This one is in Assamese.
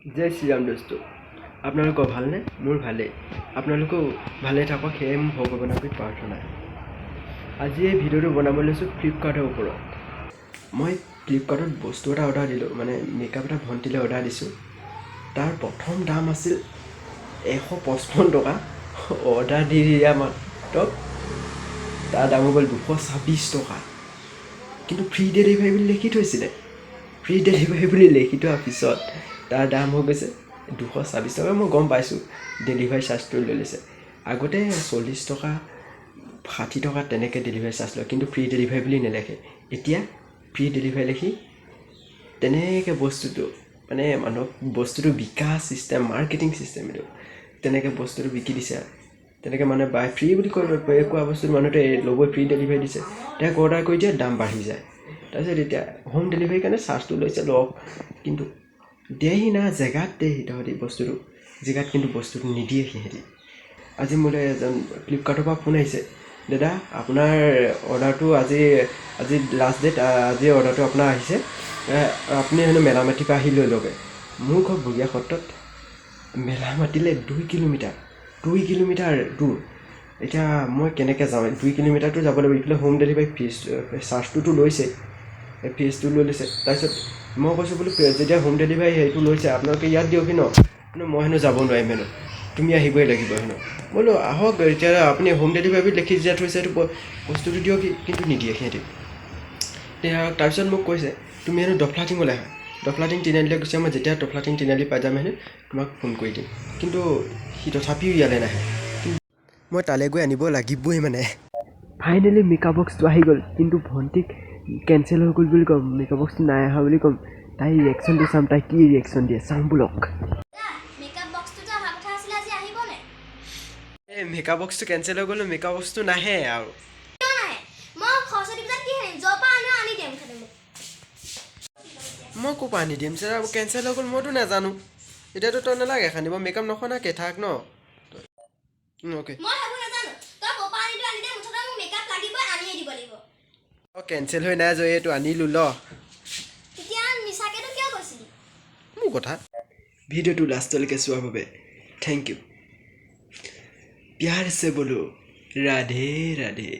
जय श्री राम दोस्तों আপোনালোকৰ ভালনে মোৰ ভালে আপোনালোকও ভালে থাকক হে ভগৱানৰ পৰা প্ৰাৰ্থনা আজি এই ভিডিওটো বনাবলৈ লৈছো ফ্লিপকাৰ্টৰ ওপৰত মই ফ্লিপকাৰ্টত বস্তু এটা অৰ্ডাৰ দিলো মানে মেকআপ এটা ভন্টিলে অৰ্ডাৰ দিছো তাৰ প্ৰথম দাম আছিল 155 টকা অৰ্ডাৰ দি দিয়া মাত্ৰ তাৰ দাম হ'ল 226 টকা কিন্তু ফ্ৰী ডেলিভাৰী বুলি লিখি থৈছিলে ফ্ৰী ডেলিভাৰী বুলি লিখি থোৱাৰ পিছত তাৰ দাম হৈ গৈছে 226 টকা মই গম পাইছো ডেলিভাৰী চাৰ্জটো লৈ লৈছে আগতে 40 টকা 60 টকা তেনেকৈ ডেলিভাৰী চাৰ্জ লয় কিন্তু ফ্ৰী ডেলিভাৰী বুলি নেলেখে এতিয়া ফ্ৰী ডেলিভাৰী লিখি তেনেকৈ বস্তুটো মানে মানুহক বস্তুটো বিকাশ সিস্টেম মাৰ্কেটিং সিস্টেম এটো তেনেকৈ বস্তুটো বিকি দিছে তেনেকৈ মানে বাই ফ্ৰী বুলি কৈ কোৱা বস্তুটো মানুহতে ল'ব ফ্ৰী ডেলিভাৰী দিছে তাক অৰ্ডাৰ কৰি দিয়ে দাম বাঢ়ি যায় তাৰপিছত এতিয়া হোম ডেলিভাৰী কাৰণে চাৰ্জটো লৈছে লওক কিন্তু দেহি না জেগাত দেহি তহঁতি বস্তুটো জেগাত কিন্তু বস্তুটো নিদিয়ে সিহঁতি আজি মোলৈ এজন ফ্লিপকাৰ্টৰ পৰা ফোন আহিছে দাদা আপোনাৰ অৰ্ডাৰটো আজি লাষ্ট ডেট আজি অৰ্ডাৰটো আপোনাৰ আহিছে আপুনি হেনো মেলামাটিৰ পৰা আহি লৈ ল'বে মোৰ ঘৰ বগীয়া সত্ৰত মেলামাটিলৈ 2 কিলোমিটাৰ দূৰ এতিয়া মই কেনেকৈ যাওঁ 2 কিলোমিটাৰটো যাব লাগিব ইফালে হোম ডেলিভাৰী ফিজ চাৰ্জটোতো লৈছে ফিজটো লৈ লৈছে তাৰপিছত মই কৈছোঁ বোলো যেতিয়া হোম ডেলিভাৰী সেইটো লৈছে আপোনালোকে ইয়াত দিয়কহি ন কিন্তু মই হেনো যাব নোৱাৰিম হেনো তুমি আহিবই লাগিব হেনো বোলো আহক এতিয়া আপুনি হোম ডেলিভাৰী লিখি দিয়া থৈছে সেইটো বস্তুটো দিয়ক কিন্তু নিদিয়ে সিহঁতি তাৰপিছত মোক কৈছে তুমি হেনো ডফলাটিঙলৈ আহা ডফলাটিং তিনিআলিলৈ গৈছে মই যেতিয়া ডফলাটিং তিনিআলি পাই যাম হেনো তোমাক ফোন কৰি দিম কিন্তু সি তথাপিও ইয়ালৈ নাহে মই তালৈ গৈ আনিব লাগিবই মানে ফাইনেলি মেকআপ বক্সটো আহি গ'ল কিন্তু ভণ্টিক কেঞ্চেল হৈ গ'ল বুলি ক'ম মেকআপ বক্সটো নাই অহা বুলি ক'ম তাই ৰিয়েকশ্যনটো চাম তাই কি ৰিয়েকশ্যন দিয়ে চাম ব্লক এই মেকআপ বক্সটো কেঞ্চেল হৈ গ'ল মেকআপ বক্সটো নাহে আৰু মই ক'ৰ পৰা আনি দিম ছাৰ কেঞ্চেল হৈ গ'ল মইতো নাজানো এতিয়াতো তই নালাগে খান্দিব মেকআপ নখনাকে থাক ন অ'কে কেঞ্চেল হৈ নাই যোৱা এইটো আনিলোঁ ল মোৰ কথা ভিডিঅ'টো লাষ্টলৈকে চোৱাৰ বাবে থেংক ইউ প্যাৰ সে বলো ৰাধে ৰাধে